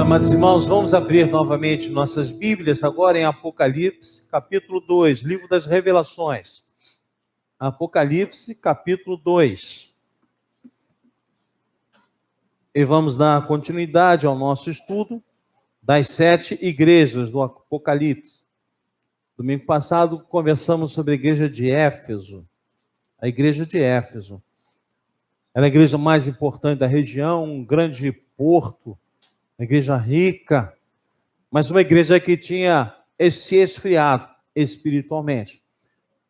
Amados irmãos, vamos abrir novamente nossas Bíblias agora em Apocalipse, capítulo 2, livro das Revelações. Apocalipse, capítulo 2. E vamos dar continuidade ao nosso estudo das 7 igrejas do Apocalipse. Domingo passado conversamos sobre a igreja de Éfeso. A igreja de Éfeso. Era a igreja mais importante da região, um grande porto, uma igreja rica, mas uma igreja que tinha se esfriado espiritualmente.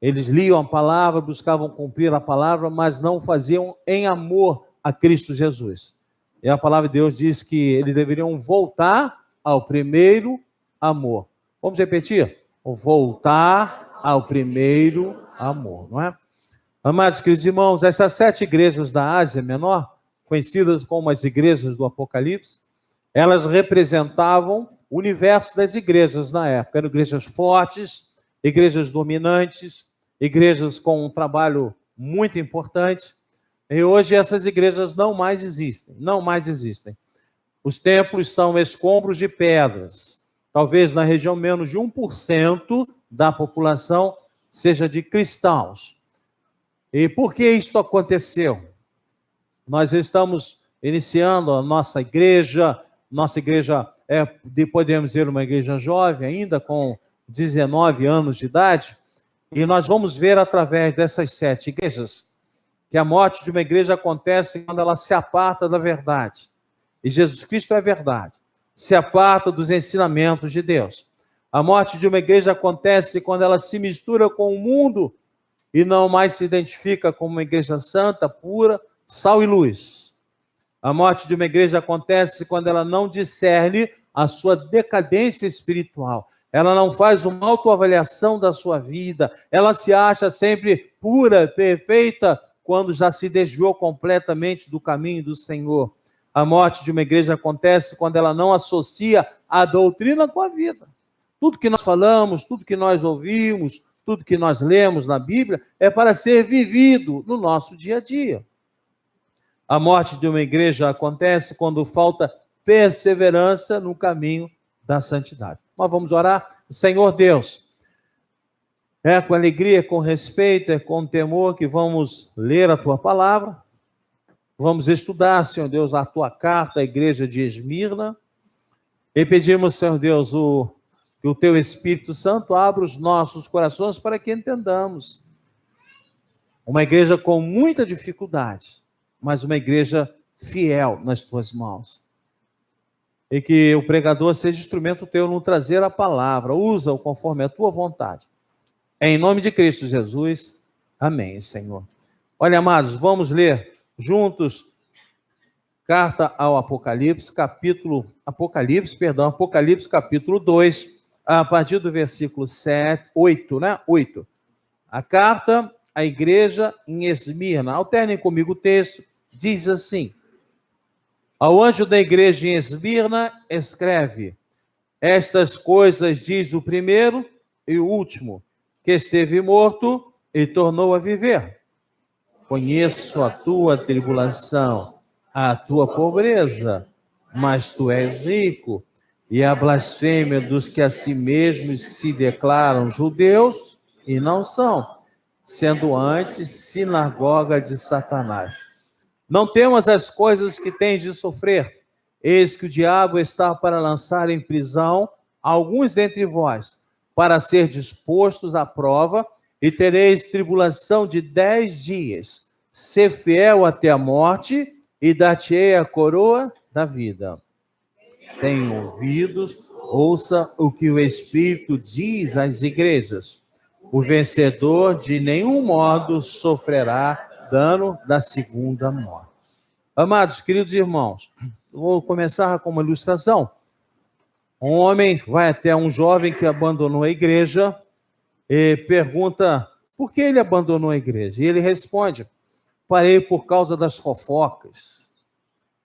Eles liam a palavra, buscavam cumprir a palavra, mas não faziam em amor a Cristo Jesus. E a palavra de Deus diz que eles deveriam voltar ao primeiro amor. Vamos repetir? Voltar ao primeiro amor, não é? Amados queridos irmãos, essas 7 igrejas da Ásia Menor, conhecidas como as igrejas do Apocalipse, elas representavam o universo das igrejas na época. Eram igrejas fortes, igrejas dominantes, igrejas com um trabalho muito importante. E hoje essas igrejas não mais existem. Os templos são escombros de pedras. Talvez na região menos de 1% da população seja de cristãos. E por que isto aconteceu? Nós estamos iniciando a nossa igreja podemos dizer uma igreja jovem, ainda com 19 anos de idade, e nós vamos ver através dessas 7 igrejas, que a morte de uma igreja acontece quando ela se aparta da verdade. E Jesus Cristo é verdade. Se aparta dos ensinamentos de Deus. A morte de uma igreja acontece quando ela se mistura com o mundo e não mais se identifica como uma igreja santa, pura, sal e luz. A morte de uma igreja acontece quando ela não discerne a sua decadência espiritual. Ela não faz uma autoavaliação da sua vida. Ela se acha sempre pura, perfeita, quando já se desviou completamente do caminho do Senhor. A morte de uma igreja acontece quando ela não associa a doutrina com a vida. Tudo que nós falamos, tudo que nós ouvimos, tudo que nós lemos na Bíblia é para ser vivido no nosso dia a dia. A morte de uma igreja acontece quando falta perseverança no caminho da santidade. Nós vamos orar. Senhor Deus, é com alegria, com respeito, é com temor que vamos ler a Tua palavra. Vamos estudar, Senhor Deus, a Tua carta à igreja de Esmirna. E pedimos, Senhor Deus, que o Teu Espírito Santo abra os nossos corações para que entendamos. Uma igreja com muita dificuldade, mas uma igreja fiel nas Tuas mãos. E que o pregador seja instrumento Teu no trazer a palavra. Usa-o conforme a Tua vontade. Em nome de Cristo Jesus. Amém, Senhor. Olha, amados, vamos ler juntos carta ao Apocalipse, Apocalipse capítulo 2, a partir do versículo 8. A carta à igreja em Esmirna. Alternem comigo o texto. Diz assim: ao anjo da igreja em Esmirna, escreve: estas coisas diz o primeiro e o último, que esteve morto e tornou a viver. Conheço a tua tribulação, a tua pobreza, mas tu és rico, e a blasfêmia dos que a si mesmos se declaram judeus e não são, sendo antes sinagoga de Satanás. Não temas as coisas que tens de sofrer. Eis que o diabo está para lançar em prisão alguns dentre vós, para ser dispostos à prova, e tereis tribulação de 10 dias. Sê fiel até a morte, e dar-te-ei a coroa da vida. Tem ouvidos, ouça o que o Espírito diz às igrejas. O vencedor de nenhum modo sofrerá dano da segunda morte. Amados, queridos irmãos, vou começar com uma ilustração. Um homem vai até um jovem que abandonou a igreja e pergunta por que ele abandonou a igreja. E ele responde: parei por causa das fofocas,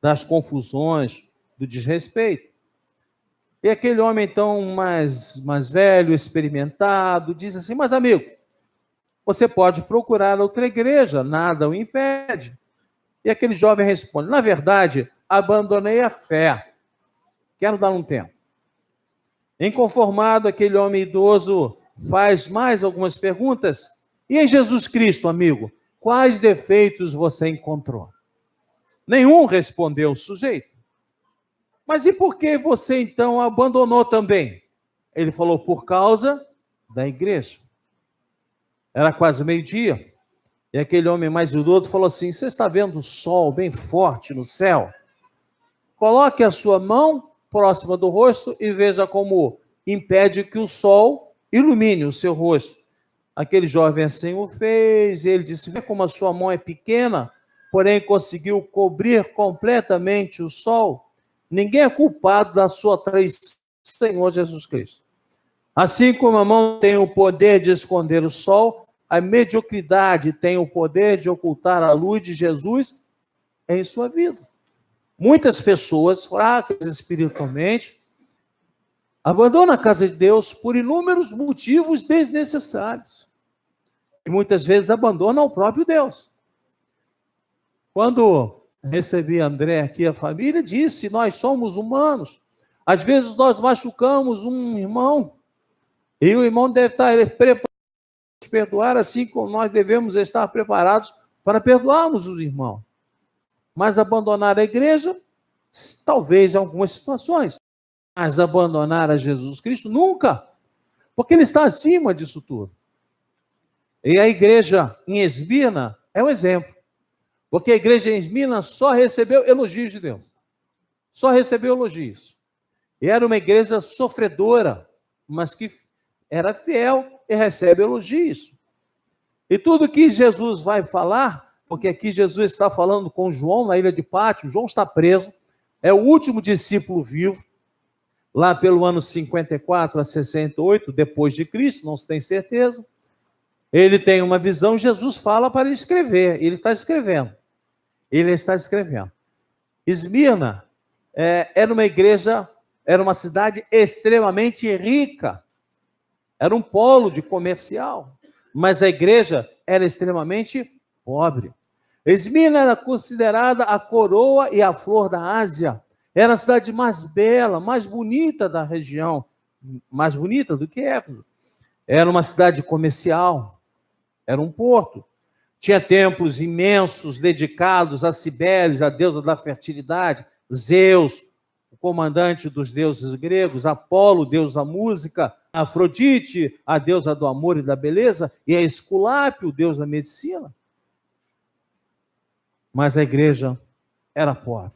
das confusões, do desrespeito. E aquele homem então mais velho, experimentado, diz assim: mas amigo, você pode procurar outra igreja, nada o impede. E aquele jovem responde: na verdade, abandonei a fé, quero dar um tempo. Inconformado, aquele homem idoso faz mais algumas perguntas. E em Jesus Cristo, amigo, quais defeitos você encontrou? Nenhum, respondeu o sujeito. Mas e por que você então abandonou também? Ele falou: por causa da igreja. Era quase meio-dia. E aquele homem mais idoso falou assim: você está vendo o sol bem forte no céu? Coloque a sua mão próxima do rosto e veja como impede que o sol ilumine o seu rosto. Aquele jovem assim o fez, e ele disse: vê como a sua mão é pequena, porém conseguiu cobrir completamente o sol. Ninguém é culpado da sua traição, Senhor Jesus Cristo. Assim como a mão tem o poder de esconder o sol, a mediocridade tem o poder de ocultar a luz de Jesus em sua vida. Muitas pessoas fracas espiritualmente abandonam a casa de Deus por inúmeros motivos desnecessários. E muitas vezes abandonam o próprio Deus. Quando recebi André aqui, a família disse: nós somos humanos. Às vezes nós machucamos um irmão, e o irmão deve estar preparado para perdoar, assim como nós devemos estar preparados para perdoarmos os irmãos. Mas abandonar a igreja, talvez em algumas situações. Mas abandonar a Jesus Cristo, nunca. Porque ele está acima disso tudo. E a igreja em Esmirna é um exemplo. Porque a igreja em Esmirna só recebeu elogios de Deus. Só recebeu elogios. E era uma igreja sofredora, mas que era fiel e recebe elogios. E tudo que Jesus vai falar, porque aqui Jesus está falando com João na ilha de Pátio, João está preso, é o último discípulo vivo, lá pelo ano 54 a 68, depois de Cristo, não se tem certeza. Ele tem uma visão, Jesus fala para ele escrever, ele está escrevendo. Ele está escrevendo. Esmirna era uma igreja, era uma cidade extremamente rica, era um polo de comercial, mas a igreja era extremamente pobre. Esmirna era considerada a coroa e a flor da Ásia, era a cidade mais bela, mais bonita da região, mais bonita do que Éfeso. Era uma cidade comercial, era um porto. Tinha templos imensos dedicados a Cibele, a deusa da fertilidade, Zeus, o comandante dos deuses gregos, Apolo, deus da música, Afrodite, a deusa do amor e da beleza, e a Esculápio, o deus da medicina. Mas a igreja era pobre.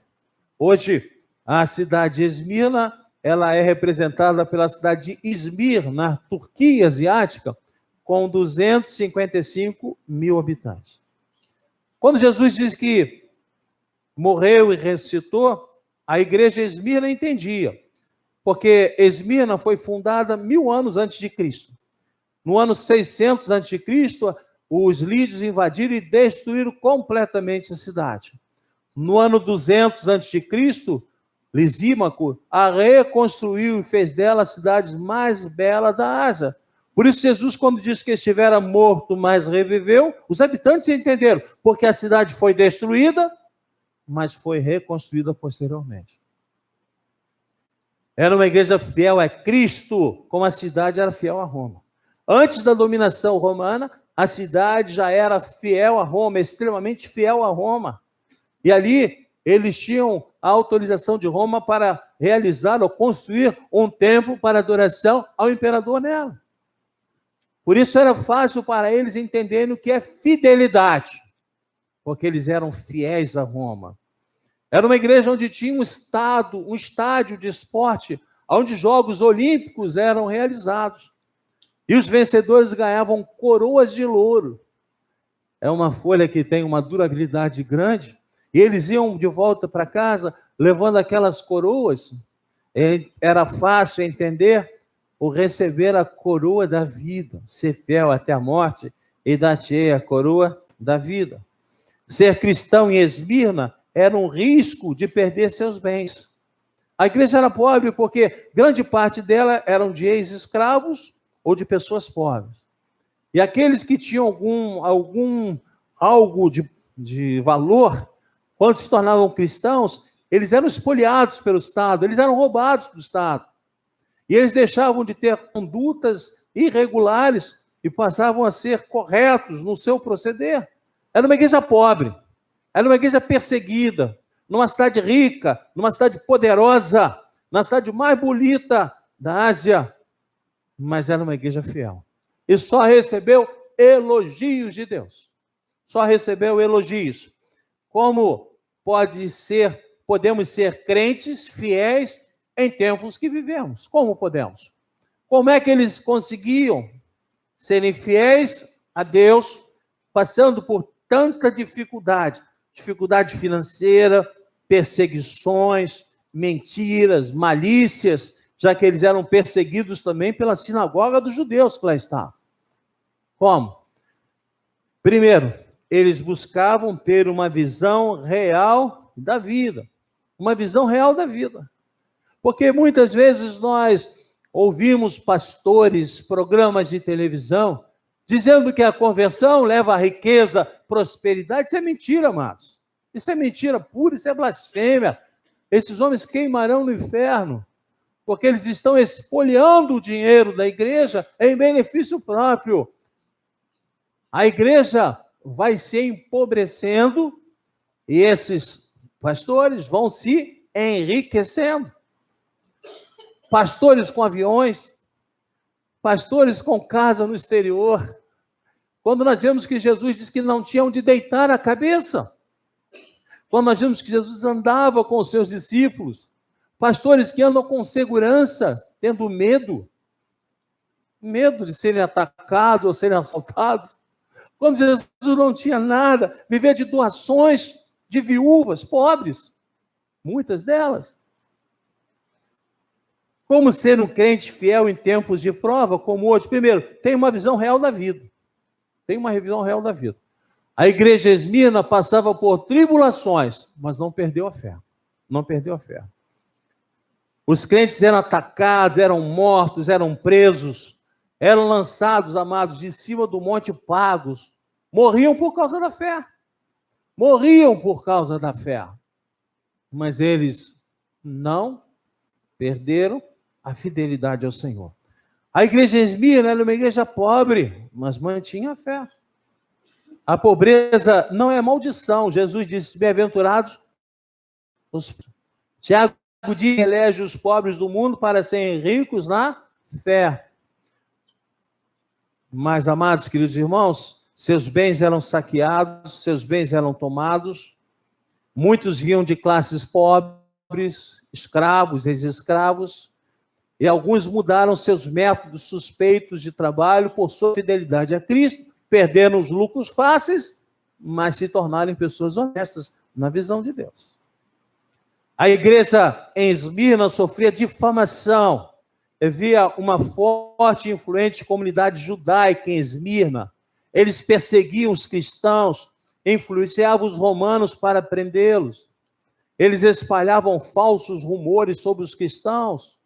Hoje, a cidade de Esmirna, ela é representada pela cidade de Izmir, na Turquia asiática, com 255 mil habitantes. Quando Jesus diz que morreu e ressuscitou, a igreja de Esmirna entendia, porque Esmirna foi fundada 1000 anos antes de Cristo. No ano 600 antes de Cristo, os lídios invadiram e destruíram completamente a cidade. No ano 200 antes de Cristo, Lisímaco a reconstruiu e fez dela a cidade mais bela da Ásia. Por isso Jesus, quando diz que estivera morto, mas reviveu, os habitantes entenderam, porque a cidade foi destruída, mas foi reconstruída posteriormente. Era uma igreja fiel a Cristo, como a cidade era fiel a Roma. Antes da dominação romana, a cidade já era fiel a Roma, extremamente fiel a Roma. E ali eles tinham a autorização de Roma para realizar ou construir um templo para adoração ao imperador nela. Por isso era fácil para eles entenderem o que é fidelidade, porque eles eram fiéis a Roma. Era uma igreja onde tinha um estádio de esporte, onde jogos olímpicos eram realizados. E os vencedores ganhavam coroas de louro. É uma folha que tem uma durabilidade grande. E eles iam de volta para casa, levando aquelas coroas. Era fácil entender o receber a coroa da vida, ser fiel até a morte, e dar-te-ei a coroa da vida. Ser cristão em Esmirna era um risco de perder seus bens. A igreja era pobre porque grande parte dela eram de ex-escravos ou de pessoas pobres. E aqueles que tinham algo de valor, quando se tornavam cristãos, eles eram espoliados pelo Estado, eles eram roubados do Estado. E eles deixavam de ter condutas irregulares e passavam a ser corretos no seu proceder. Era uma igreja pobre, era uma igreja perseguida, numa cidade rica, numa cidade poderosa, na cidade mais bonita da Ásia, mas era uma igreja fiel. E só recebeu elogios de Deus. Só recebeu elogios. Como podemos ser crentes fiéis em tempos que vivemos? Como podemos? Como é que eles conseguiam serem fiéis a Deus, passando por tanta dificuldade? Dificuldade financeira, perseguições, mentiras, malícias, já que eles eram perseguidos também pela sinagoga dos judeus que lá estavam. Como? Primeiro, eles buscavam ter uma visão real da vida. Uma visão real da vida. Porque muitas vezes nós ouvimos pastores, programas de televisão, dizendo que a conversão leva à riqueza, prosperidade. Isso é mentira, amados. Isso é mentira pura, isso é blasfêmia. Esses homens queimarão no inferno, porque eles estão espoliando o dinheiro da igreja em benefício próprio. A igreja vai se empobrecendo e esses pastores vão se enriquecendo. Pastores com aviões, pastores com casa no exterior. Quando nós vemos que Jesus disse que não tinha onde deitar a cabeça. Quando nós vemos que Jesus andava com os seus discípulos. Pastores que andam com segurança, tendo medo de serem atacados ou serem assaltados. Quando Jesus não tinha nada, vivia de doações de viúvas, pobres, muitas delas. Como ser um crente fiel em tempos de prova, como hoje? Primeiro, tem uma visão real da vida. Tem uma visão real da vida. A igreja Esmirna passava por tribulações, mas não perdeu a fé. Não perdeu a fé. Os crentes eram atacados, eram mortos, eram presos, eram lançados, amados, de cima do Monte Pagos. Morriam por causa da fé. Morriam por causa da fé. Mas eles não perderam a fidelidade ao Senhor. A igreja Esmirna era uma igreja pobre, mas mantinha a fé. A pobreza não é maldição. Jesus disse, bem-aventurados os... Tiago diz, elege os pobres do mundo para serem ricos na fé. Mas, amados, queridos irmãos, seus bens eram saqueados, seus bens eram tomados, muitos vinham de classes pobres, escravos, ex-escravos, e alguns mudaram seus métodos suspeitos de trabalho por sua fidelidade a Cristo, perderam os lucros fáceis, mas se tornaram pessoas honestas na visão de Deus. A igreja em Esmirna sofria difamação. Havia uma forte e influente comunidade judaica em Esmirna. Eles perseguiam os cristãos, influenciavam os romanos para prendê-los. Eles espalhavam falsos rumores sobre os cristãos.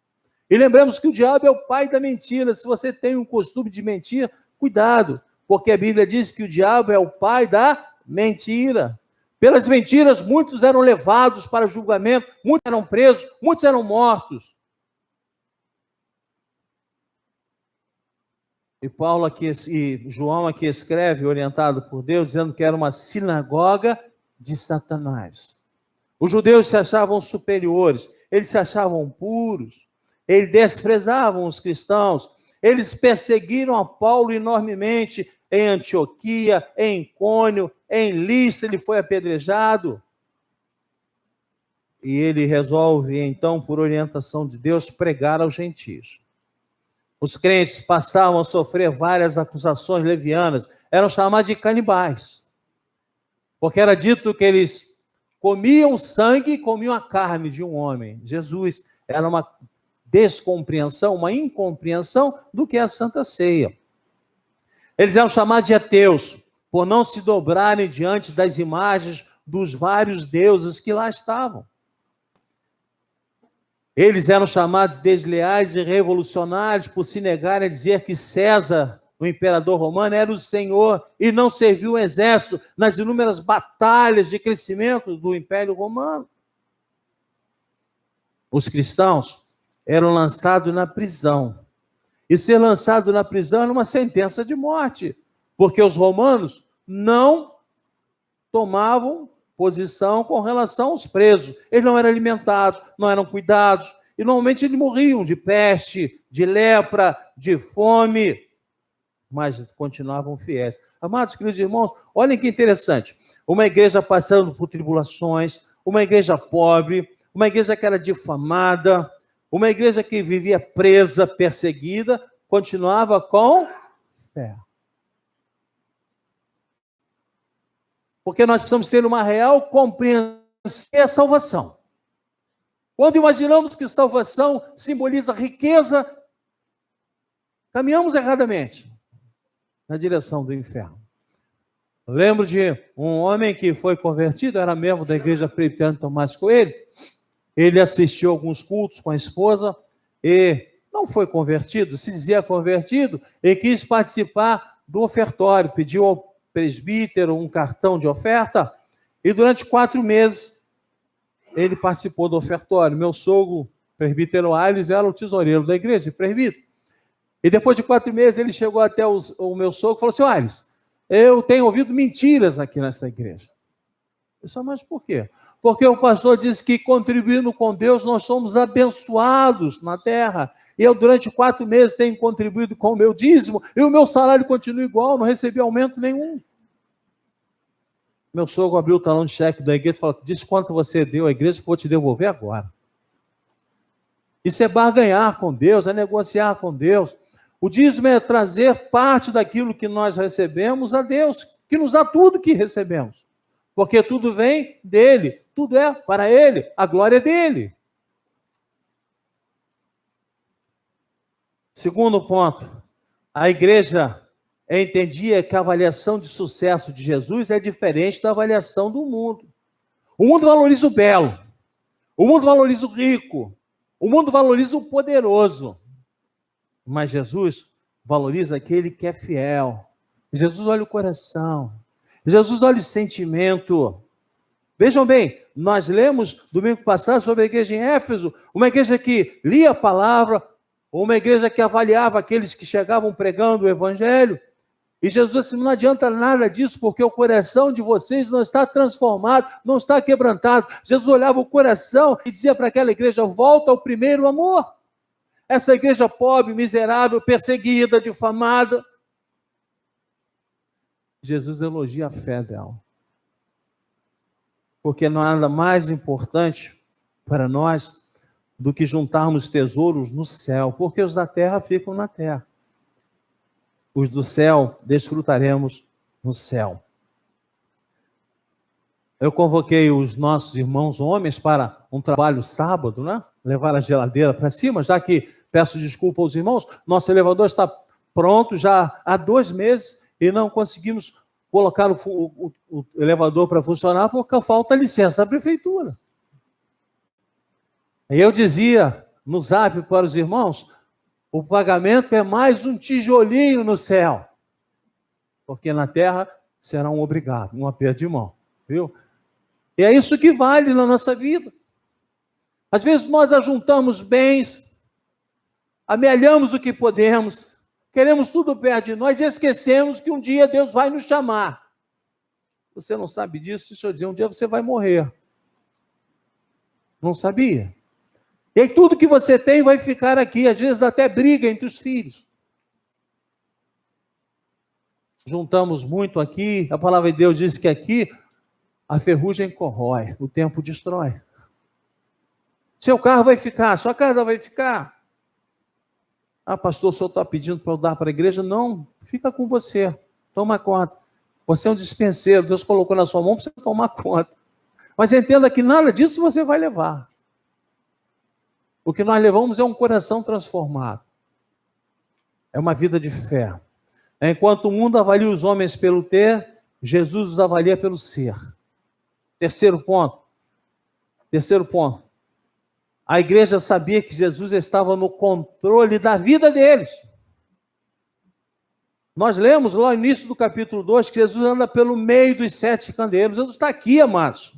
E lembramos que o diabo é o pai da mentira. Se você tem um costume de mentir, cuidado, porque a Bíblia diz que o diabo é o pai da mentira. Pelas mentiras, muitos eram levados para julgamento, muitos eram presos, muitos eram mortos. E João aqui escreve, orientado por Deus, dizendo que era uma sinagoga de Satanás. Os judeus se achavam superiores, eles se achavam puros, eles desprezavam os cristãos, eles perseguiram a Paulo enormemente em Antioquia, em Icônio, em Listra, ele foi apedrejado. E ele resolve, então, por orientação de Deus, pregar aos gentios. Os crentes passavam a sofrer várias acusações levianas, eram chamados de canibais, porque era dito que eles comiam sangue e comiam a carne de um homem. Jesus era uma descompreensão, uma incompreensão do que é a Santa Ceia. Eles eram chamados de ateus, por não se dobrarem diante das imagens dos vários deuses que lá estavam. Eles eram chamados de desleais e revolucionários por se negarem a dizer que César o imperador romano era o Senhor e não serviu o exército nas inúmeras batalhas de crescimento do Império Romano. Os cristãos eram lançados na prisão. E ser lançado na prisão era uma sentença de morte, porque os romanos não tomavam posição com relação aos presos. Eles não eram alimentados, não eram cuidados, e normalmente eles morriam de peste, de lepra, de fome, mas continuavam fiéis. Amados, queridos irmãos, olhem que interessante. Uma igreja passando por tribulações, uma igreja pobre, uma igreja que era difamada, uma igreja que vivia presa, perseguida, continuava com fé. Porque nós precisamos ter uma real compreensão da salvação. Quando imaginamos que salvação simboliza riqueza, caminhamos erradamente na direção do inferno. Eu lembro de um homem que foi convertido, era membro da igreja presbiteriana Tomás Coelho. Ele assistiu alguns cultos com a esposa e não foi convertido, se dizia convertido, e quis participar do ofertório, pediu ao presbítero um cartão de oferta, e durante 4 meses ele participou do ofertório. Meu sogro, presbítero Ailes, era o tesoureiro da igreja, presbítero. E depois de 4 meses ele chegou até o meu sogro e falou assim: Ailes, eu tenho ouvido mentiras aqui nessa igreja. Eu disse: mas por quê? Porque o pastor disse que contribuindo com Deus nós somos abençoados na terra. E eu durante 4 meses tenho contribuído com o meu dízimo e o meu salário continua igual, não recebi aumento nenhum. Meu sogro abriu o talão de cheque da igreja e falou: diz quanto você deu à igreja que eu vou te devolver agora. Isso é barganhar com Deus, é negociar com Deus. O dízimo é trazer parte daquilo que nós recebemos a Deus, que nos dá tudo que recebemos. Porque tudo vem dele, tudo é para ele, a glória é dele. Segundo ponto, a igreja entendia que a avaliação de sucesso de Jesus é diferente da avaliação do mundo. O mundo valoriza o belo, o mundo valoriza o rico, o mundo valoriza o poderoso. Mas Jesus valoriza aquele que é fiel. Jesus olha o coração. Jesus olha o sentimento. Vejam bem, nós lemos domingo passado sobre a igreja em Éfeso, uma igreja que lia a palavra, uma igreja que avaliava aqueles que chegavam pregando o evangelho. E Jesus disse: não adianta nada disso, porque o coração de vocês não está transformado, não está quebrantado. Jesus olhava o coração e dizia para aquela igreja: volta ao primeiro amor. Essa igreja pobre, miserável, perseguida, difamada, Jesus elogia a fé dela. Porque não há nada mais importante para nós do que juntarmos tesouros no céu, porque os da terra ficam na terra. Os do céu desfrutaremos no céu. Eu convoquei os nossos irmãos homens para um trabalho sábado, né? Levar a geladeira para cima, já que, peço desculpa aos irmãos, nosso elevador está pronto já há 2 meses e não conseguimos colocar o elevador para funcionar porque falta licença da prefeitura. E eu dizia no zap para os irmãos: o pagamento é mais um tijolinho no céu, porque na terra será um obrigado, um aperto de mão, viu? E é isso que vale na nossa vida. Às vezes nós ajuntamos bens, amealhamos o que podemos, queremos tudo perto de nós e esquecemos que um dia Deus vai nos chamar. Você não sabe disso? Deixa eu dizer, um dia você vai morrer. Não sabia? E aí tudo que você tem vai ficar aqui, às vezes até briga entre os filhos. Juntamos muito aqui, a palavra de Deus diz que aqui a ferrugem corrói, o tempo destrói. Seu carro vai ficar, sua casa vai ficar. Ah, pastor, o senhor está pedindo para eu dar para a igreja? Não, fica com você, toma conta. Você é um dispenseiro, Deus colocou na sua mão para você tomar conta. Mas entenda que nada disso você vai levar. O que nós levamos é um coração transformado. É uma vida de fé. Enquanto o mundo avalia os homens pelo ter, Jesus os avalia pelo ser. Terceiro ponto. A igreja sabia que Jesus estava no controle da vida deles. Nós lemos lá no início do capítulo 2 que Jesus anda pelo meio dos 7 candeeiros. Jesus está aqui, amados.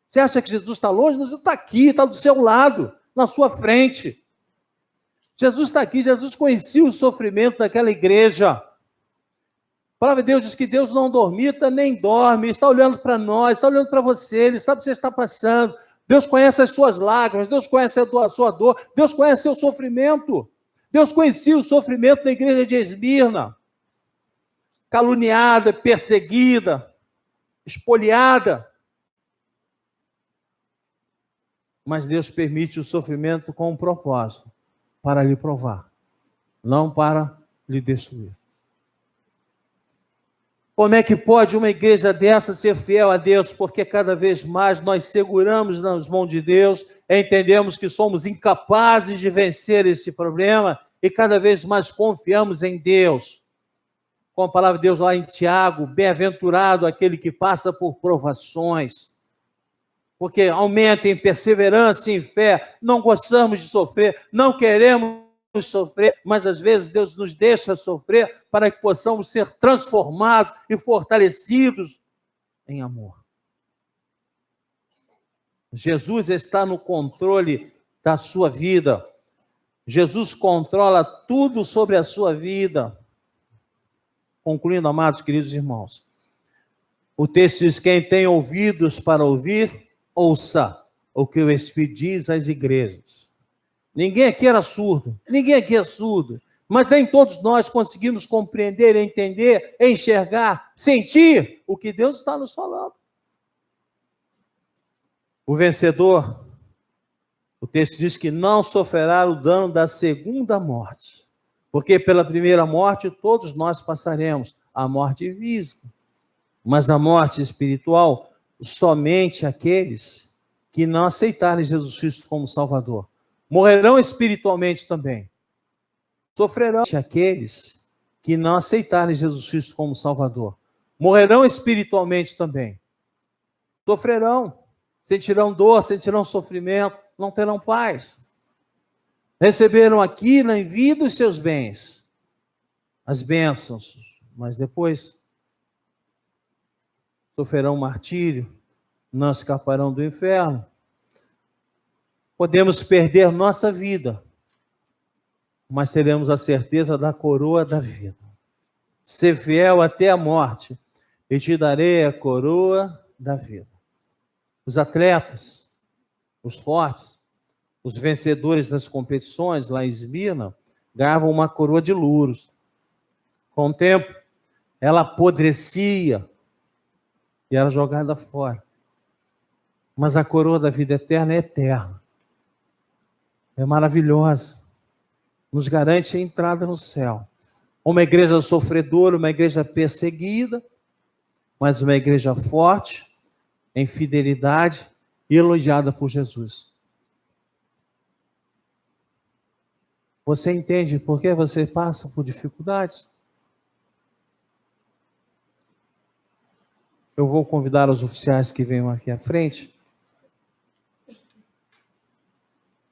Você acha que Jesus está longe? Jesus está aqui, está do seu lado, na sua frente. Jesus está aqui, Jesus conhecia o sofrimento daquela igreja. A palavra de Deus diz que Deus não dormita nem dorme, está olhando para nós, está olhando para você, Ele sabe o que você está passando. Deus conhece as suas lágrimas, Deus conhece a sua dor, Deus conhece o seu sofrimento. Deus conhecia o sofrimento da igreja de Esmirna, caluniada, perseguida, espoliada. Mas Deus permite o sofrimento com um propósito, para lhe provar, não para lhe destruir. Como é que pode uma igreja dessa ser fiel a Deus? Porque cada vez mais nós seguramos nas mãos de Deus, entendemos que somos incapazes de vencer esse problema e cada vez mais confiamos em Deus. Com a palavra de Deus lá em Tiago, bem-aventurado aquele que passa por provações, porque aumenta em perseverança e em fé. Não gostamos de sofrer, não queremos sofrer, mas às vezes Deus nos deixa sofrer para que possamos ser transformados e fortalecidos em amor. Jesus está no controle da sua vida. Jesus controla tudo sobre a sua vida. Concluindo, amados, queridos irmãos, o texto diz: quem tem ouvidos para ouvir, ouça o que o Espírito diz às igrejas. Ninguém aqui era surdo, ninguém aqui é surdo, mas nem todos nós conseguimos compreender, entender, enxergar, sentir o que Deus está nos falando. O vencedor, o texto diz que não sofrerá o dano da segunda morte, porque pela primeira morte todos nós passaremos, a morte física, mas a morte espiritual somente aqueles que não aceitarem Jesus Cristo como Salvador. Morrerão espiritualmente também. Sofrerão aqueles que não aceitarem Jesus Cristo como Salvador. Morrerão espiritualmente também. Sofrerão, sentirão dor, sentirão sofrimento, não terão paz. Receberam aqui na vida os seus bens, as bênçãos, mas depois sofrerão martírio, não escaparão do inferno. Podemos perder nossa vida, mas teremos a certeza da coroa da vida. Ser fiel até a morte, e te darei a coroa da vida. Os atletas, os fortes, os vencedores das competições lá em Esmirna, ganhavam uma coroa de louros. Com o tempo, ela apodrecia e era jogada fora. Mas a coroa da vida eterna é eterna. É maravilhosa, nos garante a entrada no céu. Uma igreja sofredora, uma igreja perseguida, mas uma igreja forte, em fidelidade e elogiada por Jesus. Você entende por que você passa por dificuldades? Eu vou convidar os oficiais que venham aqui à frente.